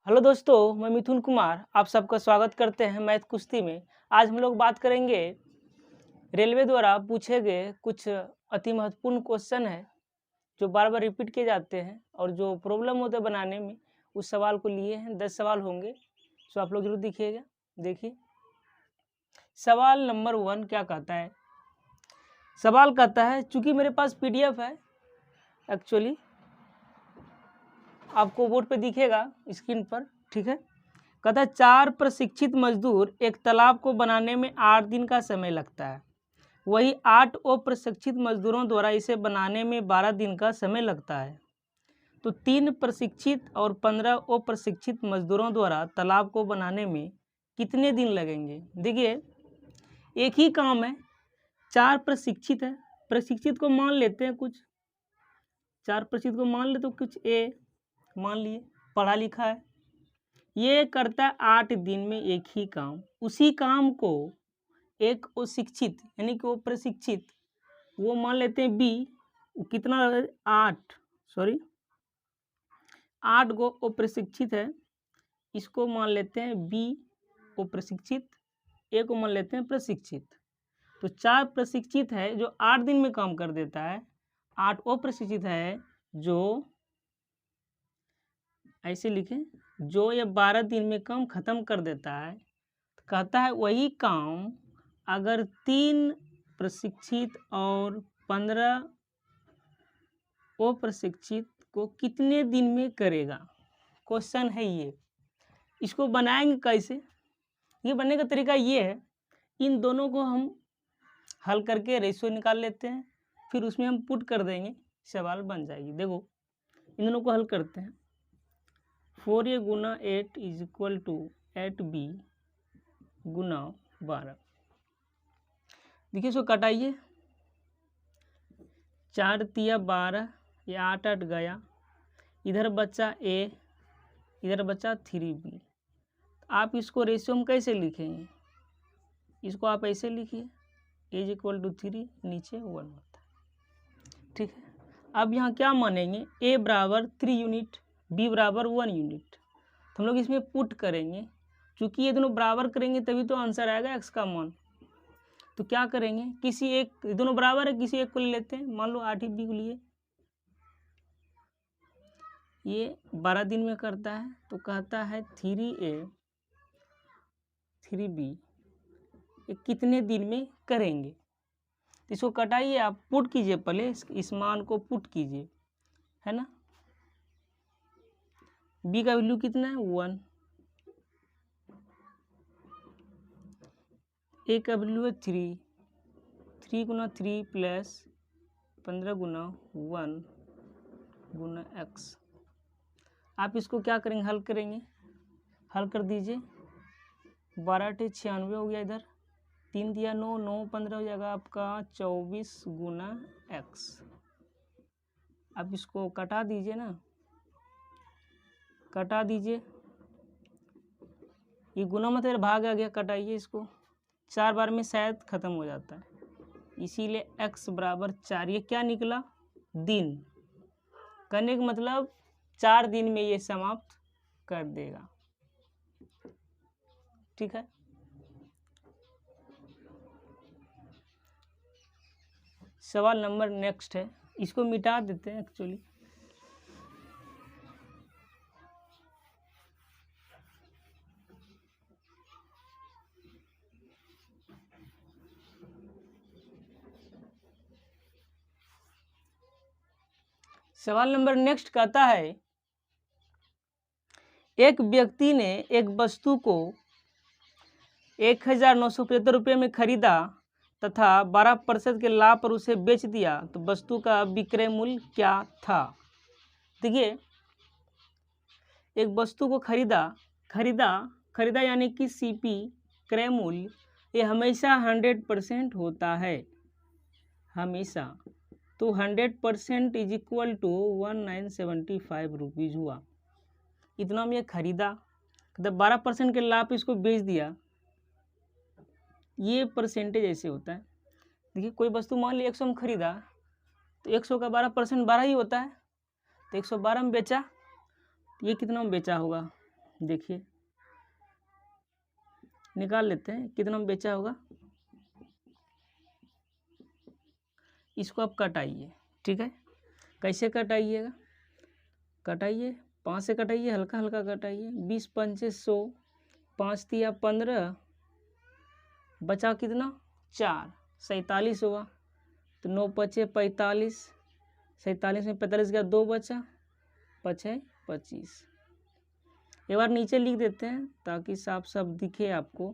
Hello दोस्तों, मैं मिथुन कुमार आप सबका स्वागत करते हैं मैथ कुश्ती में। आज हम लोग बात करेंगे रेलवे द्वारा पूछे गए कुछ अति महत्वपूर्ण क्वेश्चन है जो बार बार रिपीट किए जाते हैं और जो प्रॉब्लम होता है बनाने में। उस सवाल को लिए हैं 10 सवाल होंगे, सो आप लोग जरूर देखिएगा। देखिए सवाल नंबर 1 क्या कहता है। सवाल कहता है, चूंकि मेरे पास PDF है, एक्चुअली आपको बोर्ड पे दिखेगा स्क्रीन पर, ठीक है। कहता है 4 प्रशिक्षित मजदूर एक तालाब को बनाने में 8 दिन का समय लगता है, वही 8 अप्रशिक्षित मजदूरों द्वारा इसे बनाने में 12 दिन का समय लगता है। तो 3 प्रशिक्षित और 15 अप्रशिक्षित मजदूरों द्वारा तालाब को बनाने में कितने दिन लगेंगे। देखिए एक ही काम है, 4 प्रशिक्षित है, प्रशिक्षित को मान लेते हैं कुछ, 4 प्रशिक्षित को मान ले तो कुछ ए मान लिए, पढ़ा लिखा है। ये करता है 8 दिन में एक ही काम। उसी काम को एक अशिक्षित यानी कि वो प्रशिक्षित, वो मान लेते हैं बी, कितना 8 गो अप्रशिक्षित है, इसको मान लेते हैं बी अप्रशिक्षित, ए को मान लेते हैं प्रशिक्षित। तो 4 प्रशिक्षित है जो 8 दिन में काम कर देता है, 8 अप्रशिक्षित है जो ऐसे लिखें जो ये 12 दिन में काम खत्म कर देता है। कहता है वही काम अगर 3 प्रशिक्षित और 15 अप्रशिक्षित को कितने दिन में करेगा। क्वेश्चन है ये। इसको बनाएंगे कैसे। ये बनने का तरीका ये है, इन दोनों को हम हल करके रेशियो निकाल लेते हैं, फिर उसमें हम पुट कर देंगे, सवाल बन जाएगी। देखो इन दोनों को हल करते हैं। 4a गुना 8 इज इक्वल टू 8b गुना 12। देखिए इसको कटाइए, 4 तिया 12, ये 8 8 गया, इधर बचा a, इधर बचा 3b। आप इसको रेशियो में कैसे लिखेंगे, इसको आप ऐसे लिखिए, a इज इक्वल टू 3, नीचे 1 होता है, ठीक है। अब यहाँ क्या मानेंगे, a बराबर 3 यूनिट, b बराबर 1 यूनिट। तो हम लोग इसमें पुट करेंगे, क्योंकि ये दोनों बराबर करेंगे तभी तो आंसर आएगा x का मान। तो क्या करेंगे, किसी एक, दोनों बराबर है, किसी एक को ले लेते हैं। मान लो 8 b को लिए, ये 12 दिन में करता है, तो कहता है 3a 3b ये कितने दिन में करेंगे। इसको कटाइए, आप पुट कीजिए, पहले इस मान को पुट कीजिए, है ना। b का वैल्यू कितना है 1, a का वैल्यू है 3, 3 गुना 3 प्लस 15 गुना 1 गुना x। आप इसको क्या करेंगे, हल करेंगे, हल कर दीजिए। 12 टे 96 हो गया, इधर 3 दिया 9, 9 15 हो जाएगा आपका 24 गुना x। आप इसको कटा दीजिए ना, कटा दीजिए, ये गुना मतलब भाग आ गया, कटाइए इसको, 4 बार में शायद खत्म हो जाता है, इसीलिए x बराबर 4। ये क्या निकला, दिन। करने का मतलब 4 दिन में ये समाप्त कर देगा, ठीक है। सवाल नंबर नेक्स्ट है, इसको मिटा देते हैं एक्चुअली। सवाल नंबर नेक्स्ट कहता है, एक व्यक्ति ने एक वस्तु को 1975 रुपये में खरीदा तथा 12% के लाभ पर उसे बेच दिया, तो वस्तु का विक्रय मूल्य क्या था। देखिए एक वस्तु को खरीदा यानी कि CP क्रय मूल्य, ये हमेशा 100% होता है, हमेशा। तो 100% इज इक्वल टू 1975 रुपीज़ हुआ। इतना में ये खरीदा, मतलब 12% के लाभ पे इसको बेच दिया, ये परसेंटेज ऐसे होता है। देखिए कोई वस्तु मान ली 100 में खरीदा, तो 100 का 12% 12 ही होता है, तो 112 में बेचा, ये कितना में बेचा होगा, देखिए निकाल लेते हैं कितना में बेचा होगा। इसको आप कटाइए, ठीक है। कैसे कटाइएगा, कटाइए 5 से कटाइए, हल्का हल्का कटाइए। 20 पंचे 100, 5 तिया 15, बचा कितना 4, 47 हुआ। तो 9 पचे 45, 47 में 45 गया, 2 बचा, 5 है 25। एक बार नीचे लिख देते हैं ताकि साफ साफ दिखे आपको।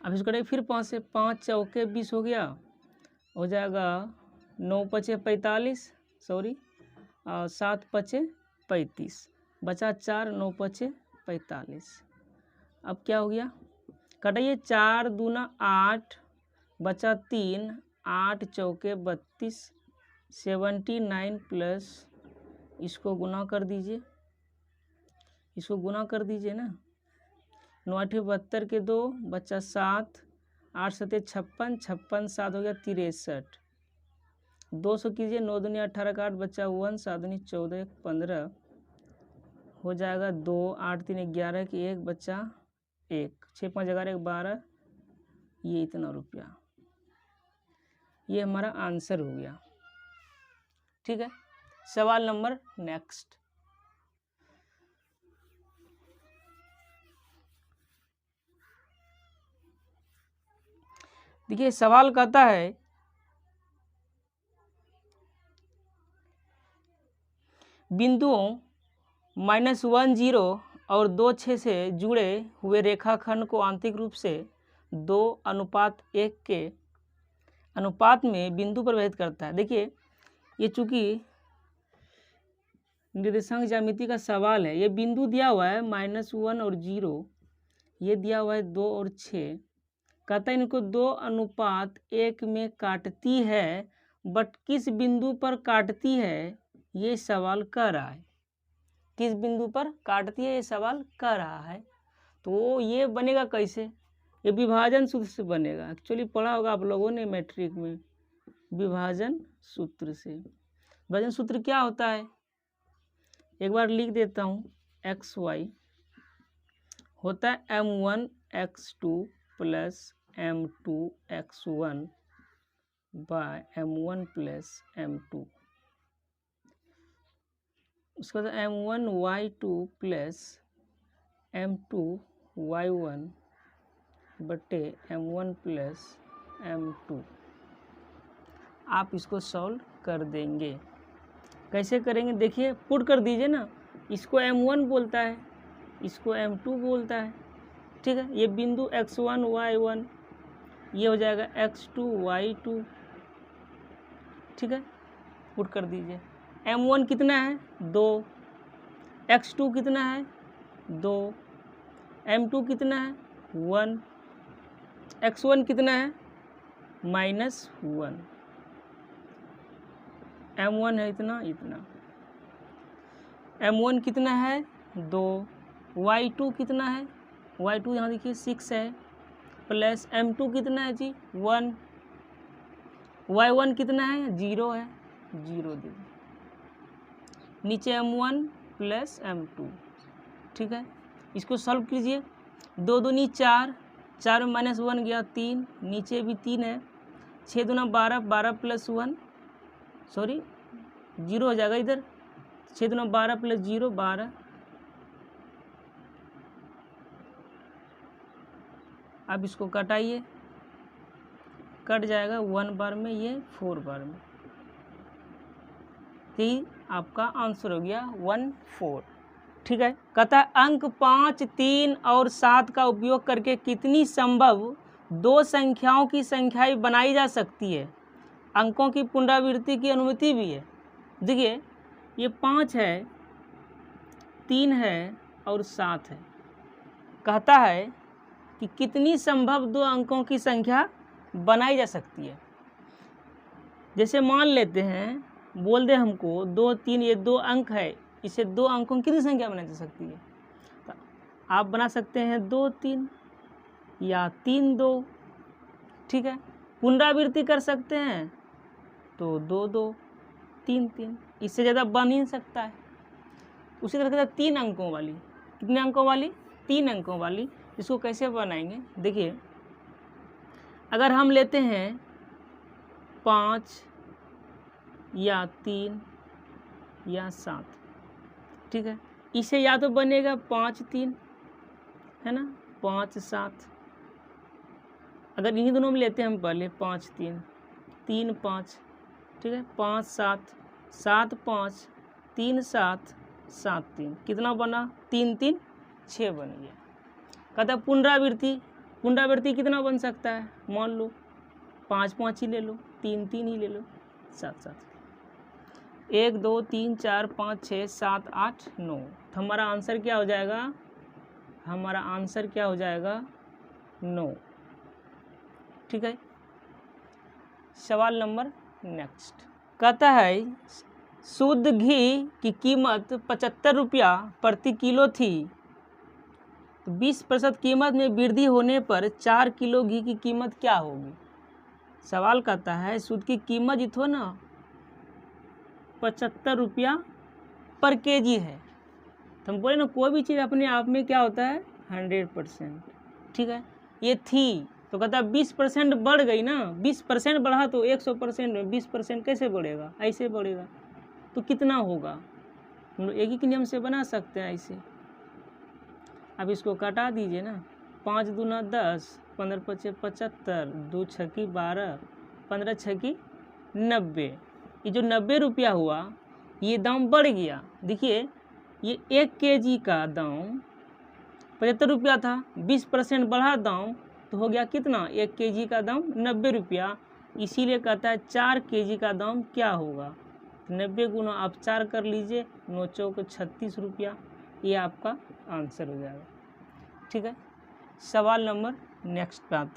अब इसको करें फिर 5 से, 5 चौके 20 हो गया, हो जाएगा 9 पचे 45, सॉरी 7 पचे 35, बचा 4, 9 पचे 45। अब क्या हो गया, कटाइए 4 दूना 8, बचा 3, 8 चौके 32, 79 प्लस इसको गुना कर दीजिए, इसको गुना कर दीजिए ना। 9 8 72 के 2, बचा 7, 8 7 56, 56 7 हो गया 63। 200 कीजिए, 9 दूनी 18 का 8, बचा 1, 7 दूनी 14 15, हो जाएगा 2, 8 3 11 की 1, बचा 1, 6 5 11 12, ये इतना रुपया। ये हमारा आंसर हो गया, ठीक है। सवाल नंबर नेक्स्ट। देखिए सवाल कहता है बिंदुओं -1 0 और 2 6 से जुड़े हुए रेखाखंड को आंतरिक रूप से 2:1 के अनुपात में बिंदु प्रभावित करता है। देखिए ये चूंकि निर्देशांक ज्यामिति का सवाल है, ये बिंदु दिया हुआ है -1 और 0, ये दिया हुआ है 2 और 6, कहता है इनको 2:1 में काटती है, बट किस बिंदु पर काटती है ये सवाल कर रहा है। किस बिंदु पर काटती है ये सवाल कर रहा है। तो ये बनेगा कैसे, ये विभाजन सूत्र से बनेगा। एक्चुअली पढ़ा होगा आप लोगों ने मैट्रिक में, विभाजन सूत्र से। विभाजन सूत्र क्या होता है, एक बार लिख देता हूँ। XY होता है M1 X2 plus M2 X1 bye M1 plus M2। उसके बाद M1 Y2 plus M2 Y1 बटे M1 प्लस M2। आप इसको सॉल्व कर देंगे। कैसे करेंगे देखिए, पुट कर दीजिए ना। इसको M1 बोलता है, इसको M2 बोलता है, ठीक है। ये बिंदु X1 Y1, ये हो जाएगा X2 Y2, ठीक है। पुट कर दीजिए। M1 कितना है 2, X2 कितना है 2, M2 कितना है 1, X1 कितना है -1, M1 है इतना इतना, M1 कितना है 2, Y2 कितना है, Y2 यहाँ देखिए 6 है, प्लस M2 कितना है जी 1, Y1 कितना है 0 है, 0 दे दो, नीचे M1 प्लस M2, ठीक है। इसको सॉल्व कीजिए। 2 दूनी 4, 4 में -1 गया 3, नीचे भी 3 है, 6 दूना 12, 12 प्लस 1, सॉरी 0 हो जाएगा इधर, 6 दूना 12 प्लस 0 12। अब इसको कटाइए, कट जाएगा 1 बार में, ये 4 बार में। तो आपका आंसर हो गया 1 4, ठीक है। कहता है अंक 5 3 और 7 का उपयोग करके कितनी संभव 2 संख्याओं की संख्याएं बनाई जा सकती है। अंकों की पुनरावृत्ति की अनुमति भी है। देखिए ये 5 है, 3 है और 7 है। कहता है कि कितनी संभव 2 अंकों की संख्या बनाई जा सकती है। जैसे मान लेते हैं, बोल दे हमको 2 3, ये 2 अंक है, इसे 2 अंकों की कितनी संख्या बनाई जा सकती है। तो आप बना सकते हैं 2 3 या 3 2, ठीक है। पुनरावृत्ति कर सकते हैं तो 2 2, 3 3, इससे ज़्यादा बन ही नहीं सकता है। उसी तरह से 3 अंकों वाली, कितने अंकों वाली? 3 अंकों वाली। इसको कैसे बनाएंगे? देखिए, अगर हम लेते हैं 5 या 3 या 7, ठीक है, इसे या तो बनेगा 5 3, है ना, 5 7। अगर इन्हीं दोनों में लेते हैं हम पहले 5 3 3 5, ठीक है, 5 7 7 5 3 7 7 3, कितना बना? 3 3 6 बन गया। कहता है पुनरावृत्ति, पुनरावृत्ति कितना बन सकता है? मान लो 5 5 ही ले लो, 3 3 ही ले लो, 7 7, 1 2 3 4 5 6 7 8 9। तो हमारा आंसर क्या हो जाएगा? हमारा आंसर क्या हो जाएगा? 9, ठीक है। सवाल नंबर नेक्स्ट कहता है शुद्ध घी की कीमत 75 रुपया प्रति किलो थी, तो 20% कीमत में वृद्धि होने पर 4 किलो घी की कीमत क्या होगी? सवाल कहता है शुद्ध की कीमत जितो ना 75 रुपया पर केजी है, तो हम बोले ना कोई भी चीज़ अपने आप में क्या होता है? 100%, ठीक है। ये थी तो कहता है 20% बढ़ गई ना, 20% बढ़ा तो 100% में 20% कैसे बढ़ेगा? ऐसे बढ़ेगा। तो कितना होगा? हम लोग एक ही नियम से बना सकते हैं ऐसे। अब इसको काटा दीजिए ना, 5 दूना 10, 15 पचे 75, 2 छक्की 12, 15 छक्की 90। ये जो 90 रुपया हुआ ये दाम बढ़ गया। देखिए ये 1 केजी का दाम 75 रुपया था, 20% बढ़ा दाम तो हो गया कितना? 1 केजी का दाम 90 रुपया। इसीलिए कहता है 4 केजी का दाम क्या होगा? 90 गुना आप 4 कर लीजिए, 9 चौक 36 रुपया। ये आपका आंसर हो जाएगा, ठीक है। सवाल नंबर नेक्स्ट बात,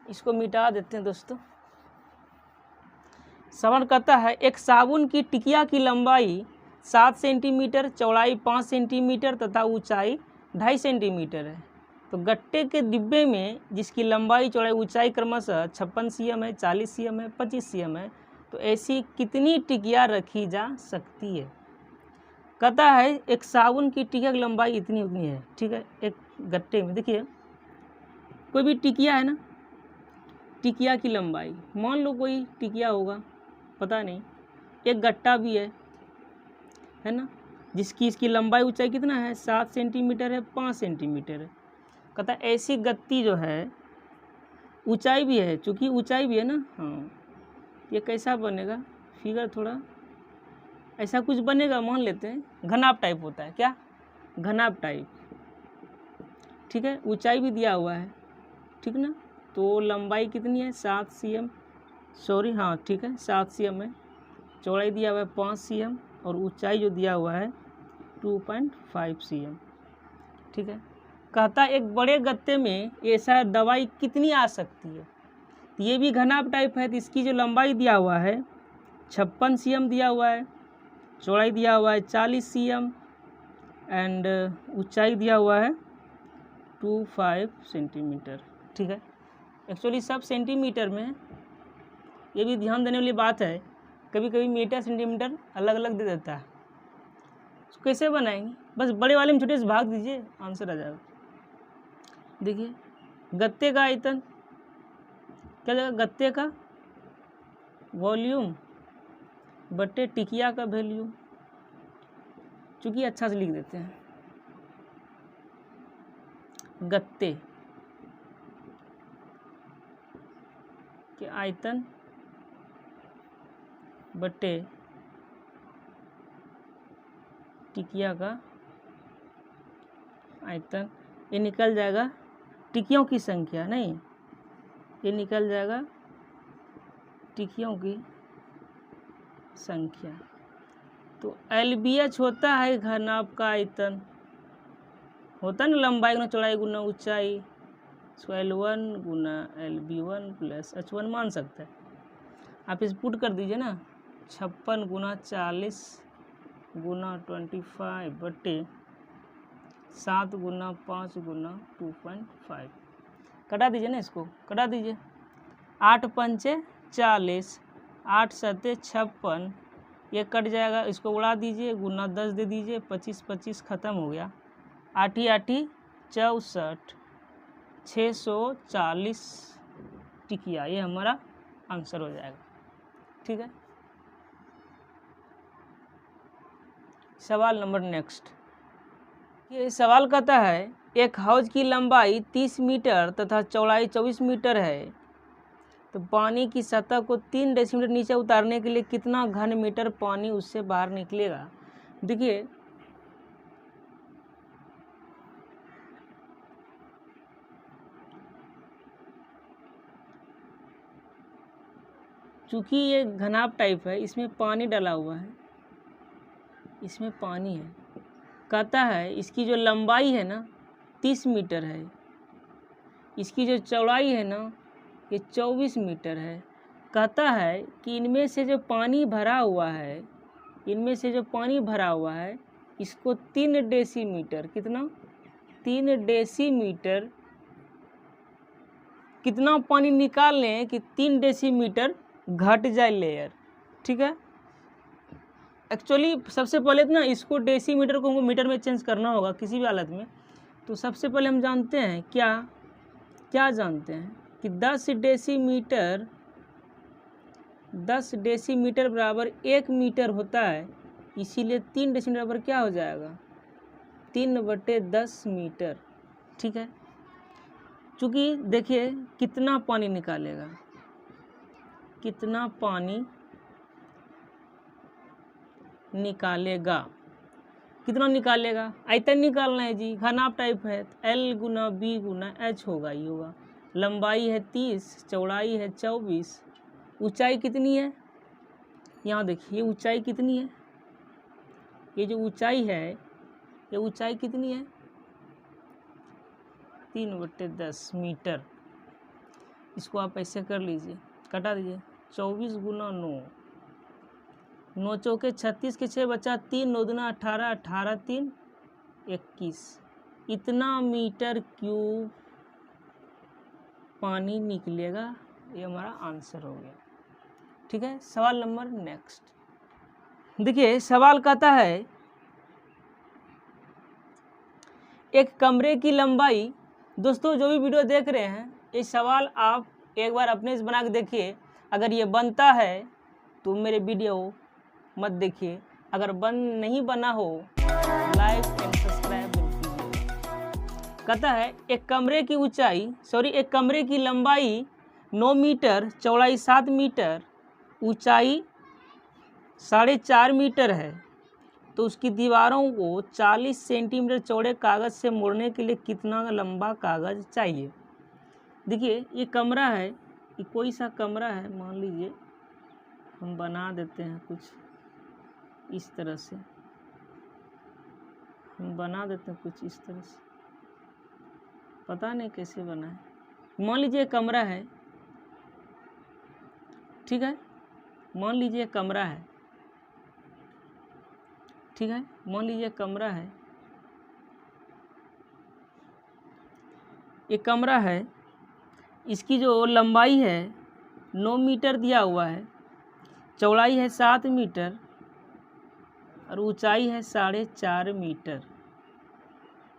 इसको मिटा देते हैं दोस्तों। सवाल कहता है एक साबुन की टिकिया की लंबाई 7 सेंटीमीटर, चौड़ाई 5 सेंटीमीटर तथा ऊंचाई 2.5 सेंटीमीटर है, तो गट्टे के डिब्बे में जिसकी लंबाई चौड़ाई ऊंचाई क्रमशः 56 cm है, 40 cm है, 25 cm है, तो ऐसी कितनी टिकिया रखी जा सकती है? कहता है एक साबुन की टिकिया की लंबाई इतनी उतनी है, ठीक है। एक गट्टे में देखिए कोई भी टिकिया है ना, टिकिया की लंबाई मान लो कोई टिकिया होगा, पता नहीं, एक गट्टा भी है ना, जिसकी इसकी लंबाई ऊंचाई कितना है? 7 सेंटीमीटर है, 5 सेंटीमीटर है। कहता है ऐसी गत्ती जो है ऊंचाई भी है, चूँकि ऊंचाई भी है ना, हाँ, ये कैसा बनेगा? फिगर थोड़ा ऐसा कुछ बनेगा, मान लेते हैं घनाभ टाइप होता है, क्या? घनाभ टाइप, ठीक है। ऊंचाई भी दिया हुआ है, ठीक ना, तो लंबाई कितनी है? 7 cm, सॉरी हाँ ठीक है 7 cm है, चौड़ाई दिया हुआ है 5 cm और ऊंचाई जो दिया हुआ है 2.5 cm, ठीक है। कहता एक बड़े गत्ते में ऐसा दवाई कितनी आ सकती है? तो ये भी घनाभ टाइप है, तो इसकी जो लंबाई दिया हुआ है 56 cm दिया हुआ है, चौड़ाई दिया हुआ है 40 cm एंड ऊंचाई दिया हुआ है 25 सेंटीमीटर, ठीक है। एक्चुअली सब सेंटीमीटर में, ये भी ध्यान देने वाली बात है, कभी कभी मीटर सेंटीमीटर अलग अलग दे देता है। उसको कैसे बनाएंगे? बस बड़े वाले में छोटे से भाग दीजिए, आंसर आ जाएगा। देखिए गत्ते का आयतन क्या जाएगा? गत्ते का वॉल्यूम बटे टिकिया का वैल्यूम, चूँकि अच्छा से लिख देते हैं, गत्ते के आयतन बटे टिकिया का आयतन, ये निकल जाएगा टिकियों की संख्या, नहीं ये निकल जाएगा टिकियों की संख्या। तो LBH होता है घनाभ का आयतन, होता है ना, लंबाई गुना चौड़ाई गुना ऊंचाई, इसको L1 गुना LB1 प्लस H1 मान सकते हैं। आप इस पुट कर दीजिए ना, 56 गुना 40 गुना 25 बटे 7 गुना 5 गुना 2.5, कटा दीजिए ना, इसको कटा दीजिए। 8 पंचे 40, 8 सत्ते 56, ये कट जाएगा, इसको उड़ा दीजिए, गुना 10 दे दीजिए, 25 25 ख़त्म हो गया। 8 8 64, 640 टिकिया, ये हमारा आंसर हो जाएगा। ठीक है, सवाल नंबर नेक्स्ट। ये सवाल कहता है एक हौज की लंबाई 30 मीटर तथा चौड़ाई 24 मीटर है, तो पानी की सतह को 3 डेसीमीटर नीचे उतारने के लिए कितना घन मीटर पानी उससे बाहर निकलेगा। देखिए चूँकि ये घनाभ टाइप है, इसमें पानी डाला हुआ है, इसमें पानी है, कहता है इसकी जो लंबाई है ना 30 मीटर है, इसकी जो चौड़ाई है ना ये 24 मीटर है। कहता है कि इनमें से जो पानी भरा हुआ है, इनमें से जो पानी भरा हुआ है इसको 3 डेसीमीटर, कितना 3 डेसीमीटर कितना पानी निकाल लें कि 3 डेसीमीटर घट जाए लेयर। ठीक है, एक्चुअली सबसे पहले तो ना इसको डेसीमीटर को हमको मीटर में चेंज करना होगा किसी भी हालत में। तो सबसे पहले हम जानते हैं क्या जानते हैं कि 10 डेसीमीटर बराबर 1 मीटर होता है, इसीलिए 3 डेसीमीटर बराबर क्या हो जाएगा 3/10 मीटर। ठीक है, चूँकि देखिए कितना पानी निकालेगा, कितना पानी निकालेगा, कितना निकालेगा, आयतन निकालना है जी, घनाभ टाइप है, L गुना B गुना H होगा, ये होगा। लंबाई है 30, चौड़ाई है 24, ऊंचाई कितनी है, यहाँ देखिए ऊंचाई कितनी है, ये जो ऊंचाई है ये ऊंचाई कितनी है 3/10 मीटर। इसको आप ऐसे कर लीजिए, कटा दीजिए, 24 गुना 9, 9 चौके 36 के 6 बचा 3, 9 दूना 18, 18 3 21, इतना मीटर क्यूब पानी निकलेगा। ये हमारा आंसर हो गया। ठीक है, सवाल नंबर नेक्स्ट। देखिए सवाल कहता है एक कमरे की लंबाई, दोस्तों जो भी वीडियो देख रहे हैं ये सवाल आप एक बार अपने से बना के देखिए, अगर ये बनता है तो मेरे वीडियो मत देखिए, अगर नहीं बना हो लाइक एंड सब्सक्राइब जरूर कीजिए। कहता है एक कमरे की लंबाई 9 मीटर, चौड़ाई 7 मीटर, ऊंचाई 4.5 मीटर है, तो उसकी दीवारों को 40 सेंटीमीटर चौड़े कागज़ से मोड़ने के लिए कितना लंबा कागज़ चाहिए। देखिए ये कमरा है, ये कोई सा कमरा है, मान लीजिए हम बना देते हैं कुछ इस तरह से, हम बना देते हैं कुछ इस तरह से, पता नहीं कैसे बना है। मान लीजिए कमरा है, ठीक है, मान लीजिए कमरा है, ठीक है, मान लीजिए कमरा है, ये कमरा है, इसकी जो लंबाई है 9 मीटर दिया हुआ है, चौड़ाई है 7 मीटर और ऊंचाई है 4.5 मीटर।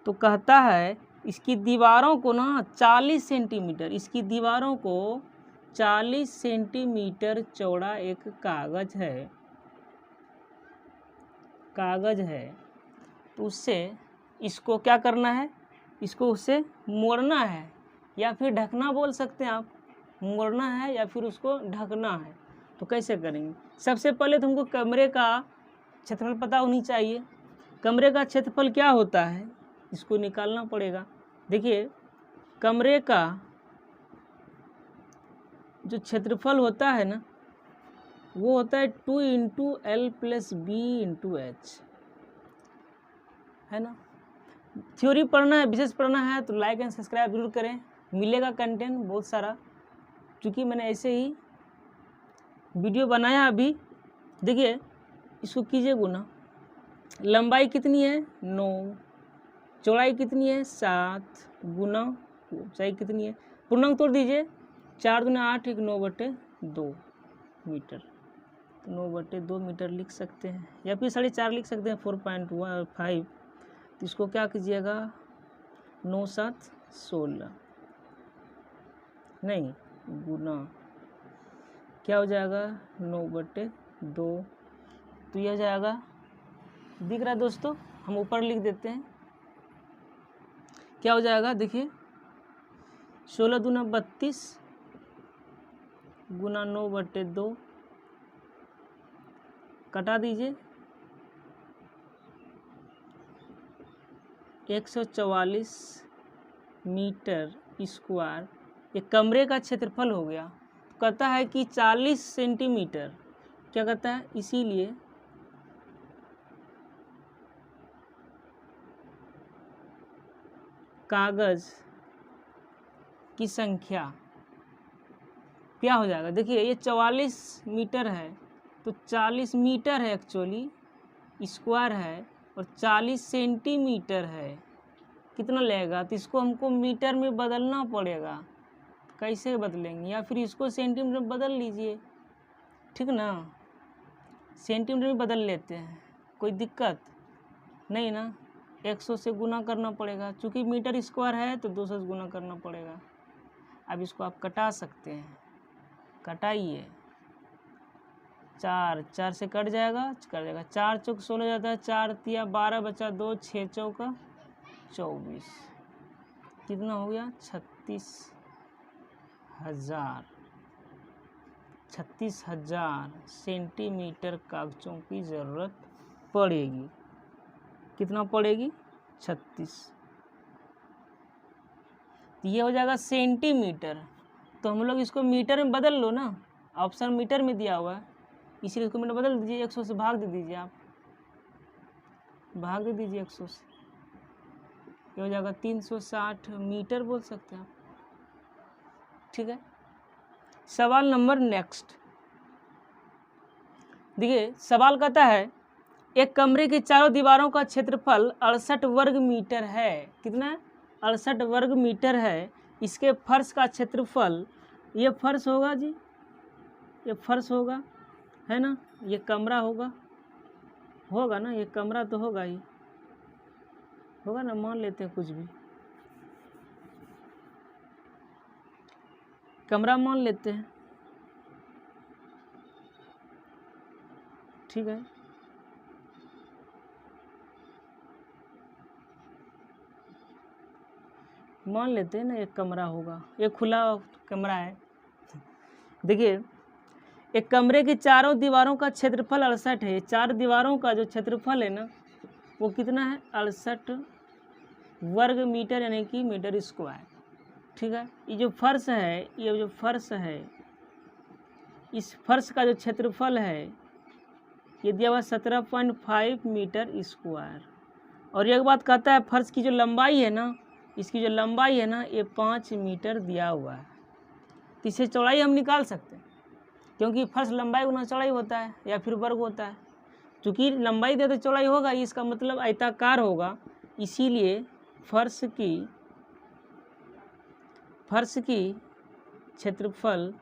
तो कहता है इसकी दीवारों को ना 40 सेंटीमीटर, इसकी दीवारों को 40 सेंटीमीटर चौड़ा एक कागज़ है, तो उससे इसको क्या करना है, इसको उससे मोड़ना है या फिर ढकना बोल सकते हैं आप, मोड़ना है या फिर उसको ढकना है। तो कैसे करेंगे, सबसे पहले तो हमको कमरे का क्षेत्रफल पता होनी चाहिए। कमरे का क्षेत्रफल क्या होता है इसको निकालना पड़ेगा। देखिए कमरे का जो क्षेत्रफल होता है ना वो होता है 2 × L + B × H, है ना। थ्योरी पढ़ना है, विशेष पढ़ना है तो लाइक एंड सब्सक्राइब जरूर करें, मिलेगा कंटेंट बहुत सारा, क्योंकि मैंने ऐसे ही वीडियो बनाया अभी। देखिए इसको कीजिए गुना, लंबाई कितनी है 9, चौड़ाई कितनी है 7, गुना ऊंचाई कितनी है, पूर्णांक तोड़ दीजिए 4 दूना 8, एक 9/2 मीटर, तो 9/2 मीटर लिख सकते हैं, या फिर 4.5 लिख सकते हैं, 4.15। तो इसको क्या कीजिएगा, 9 7 16 नहीं गुना क्या हो जाएगा 9/2, तो यह हो जाएगा, दिख रहा है दोस्तों, हम ऊपर लिख देते हैं, क्या हो जाएगा देखिए, 16 दूना 32 गुना 9/2, कटा दीजिए, 144 मीटर स्क्वायर एक कमरे का क्षेत्रफल हो गया। तो कहता है कि 40 सेंटीमीटर, क्या कहता है, इसीलिए कागज की संख्या क्या हो जाएगा, देखिए ये 44 मीटर है, तो 40 मीटर है एक्चुअली, स्क्वायर है, और 40 सेंटीमीटर है, कितना लगेगा, तो इसको हमको मीटर में बदलना पड़ेगा। कैसे बदलेंगे, या फिर इसको सेंटीमीटर में बदल लीजिए, ठीक ना, सेंटीमीटर में बदल लेते हैं, कोई दिक्कत नहीं ना, 100 से गुना करना पड़ेगा, चूँकि मीटर स्क्वायर है तो 200 से गुना करना पड़ेगा। अब इसको आप कटा सकते हैं, कटाइए, 4 से कट जाएगा, 4 चौक 16 जाता है, 4 तिया 12 बचा 2, 6 चौका 24, कितना हो गया 36,000 सेंटीमीटर कागजों की ज़रूरत पड़ेगी। कितना पड़ेगी 36, ये हो जाएगा सेंटीमीटर। तो हम लोग इसको मीटर में बदल लो ना, ऑप्शन मीटर में दिया हुआ है, इसीलिए इसको मीटर बदल दीजिए, 100 से भाग दे दीजिए, आप भाग दे दीजिए 100 से, ये हो जाएगा 360 मीटर बोल सकते हैं आप, ठीक है। सवाल नंबर नेक्स्ट, देखिए सवाल कहता है एक कमरे की चारों दीवारों का क्षेत्रफल 68 वर्ग मीटर है, कितना है 68 वर्ग मीटर है, इसके फर्श का क्षेत्रफल, ये फर्श होगा जी, ये फर्श होगा, है ना, ये कमरा होगा ना, ये कमरा तो होगा ही, होगा ना, मान लेते हैं कुछ भी, कमरा मान लेते हैं, ठीक है। मान लेते हैं ना एक कमरा होगा, ये खुला कमरा है। देखिए एक कमरे की चारों दीवारों का क्षेत्रफल 68 है, 4 दीवारों का जो क्षेत्रफल है ना वो कितना है 68 वर्ग मीटर, यानी कि मीटर स्क्वायर, ठीक है। ये जो फर्श है, ये जो फर्श है, इस फर्श का जो क्षेत्रफल है ये दिया हुआ 17.5 मीटर स्क्वायर। और एक बात कहता है फर्श की जो लंबाई है ना, इसकी जो लंबाई है ना ये 5 मीटर दिया हुआ है, तो इसे चौड़ाई हम निकाल सकते हैं, क्योंकि फर्श लंबाई गुना चौड़ाई होता है या फिर वर्ग होता है, चूँकि लंबाई दे तो चौड़ाई होगा, इसका मतलब आयताकार होगा, इसीलिए फर्श की क्षेत्रफल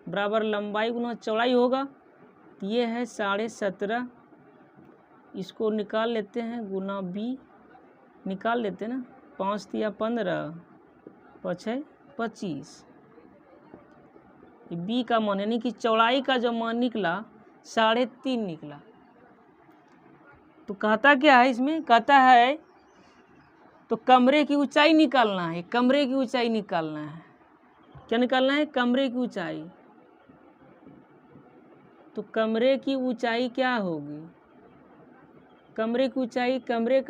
बराबर लंबाई गुना चौड़ाई होगा, ये है 17.5, इसको निकाल लेते हैं, गुना b निकाल लेते हैं ना, 5 तिया 15, 5 25, b का मान यानी कि चौड़ाई का जो मान निकला 3.5 निकला। तो कहता क्या है इसमें, कहता है तो कमरे की ऊंचाई निकालना है, कमरे की ऊंचाई निकालना है, क्या निकालना है, कमरे की ऊंचाई। तो कमरे की ऊंचाई क्या होगी, कमरे की ऊंचाई, कमरे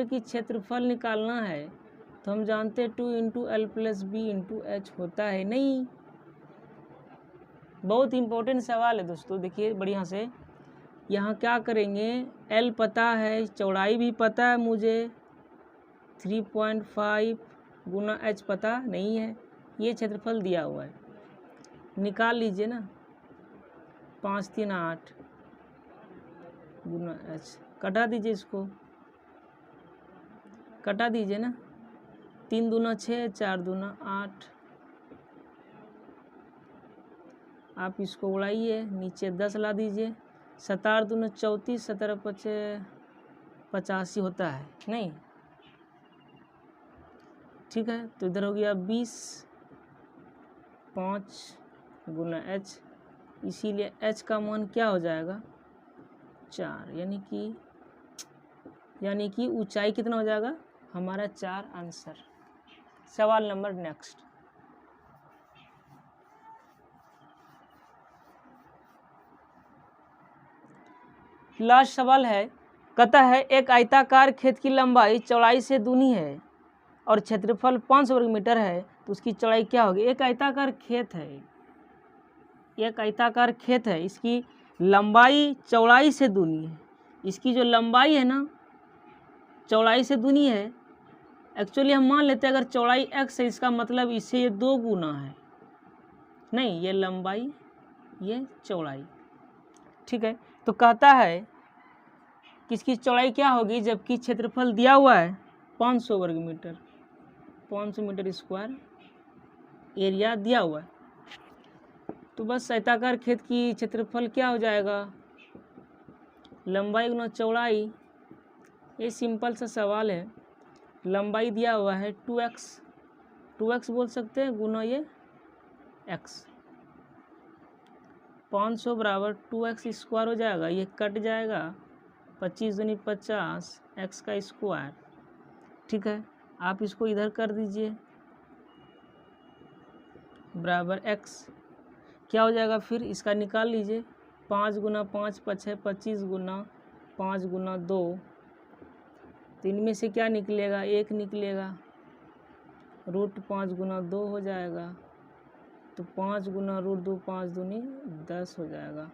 की क्षेत्रफल निकालना है, तो हम जानते हैं 2 × L + B × H होता है नहीं। बहुत इंपॉर्टेंट सवाल है दोस्तों, देखिए बढ़िया से, यहाँ क्या करेंगे, L पता है, चौड़ाई भी पता है मुझे 3.5 गुना H पता नहीं है, ये क्षेत्रफल दिया हुआ है, निकाल लीजिए ना, 5 3 8 गुना H, कटा दीजिए, इसको कटा दीजिए ना, 3 दूना 6, 4 दूना 8, आप इसको उड़ाइए, नीचे 10 ला दीजिए, 7 दूनी 34, 17 पचे 85 होता है नहीं, ठीक है। तो इधर हो गया 20, 5 गुना h, इसीलिए h का मान क्या हो जाएगा 4, यानी कि ऊंचाई कितना हो जाएगा हमारा 4 आंसर। सवाल नंबर नेक्स्ट। लास्ट सवाल है, कहता है एक आयताकार खेत की लंबाई चौड़ाई से दूनी है और क्षेत्रफल 500 वर्ग मीटर है, तो उसकी चौड़ाई क्या होगी। एक आयताकार खेत है, एक आयताकार खेत है, इसकी लंबाई चौड़ाई से दूनी है, इसकी जो लंबाई है ना चौड़ाई से दूनी है। एक्चुअली हम मान लेते हैं अगर चौड़ाई x है, इसका मतलब इससे ये 2 गुना है, नहीं ये लंबाई ये चौड़ाई, ठीक है। तो कहता है कि इसकी चौड़ाई क्या होगी, जबकि क्षेत्रफल दिया हुआ है 500 वर्ग मीटर, 500 मीटर स्क्वायर एरिया दिया हुआ है। तो बस आयताकार खेत की क्षेत्रफल क्या हो जाएगा, लंबाई गुना चौड़ाई। ये सिंपल सा सवाल है, लंबाई दिया हुआ है 2x बोल सकते हैं, गुना ये x, 500 बराबर 2x स्क्वायर हो जाएगा, ये कट जाएगा, 25 दूनी 50, x का स्क्वायर, ठीक है। आप इसको इधर कर दीजिए बराबर x, क्या हो जाएगा फिर इसका निकाल लीजिए, 5 गुना 5 पछे 25 गुना 5 गुना 2, तो इनमें से क्या निकलेगा 1 निकलेगा, √5 गुना 2 हो जाएगा, तो 5 गुना √2 5 दूनी 10 हो जाएगा।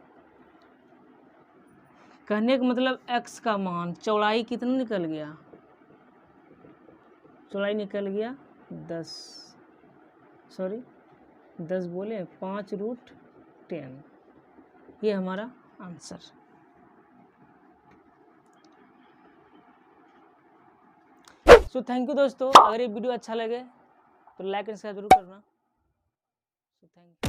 कहने का मतलब x का मान चौड़ाई कितना निकल गया, चौड़ाई निकल गया 10 बोले 5√10, ये हमारा आंसर। सो थैंक यू दोस्तों, अगर ये वीडियो अच्छा लगे तो लाइक एंड शेयर जरूर करना। So thank you.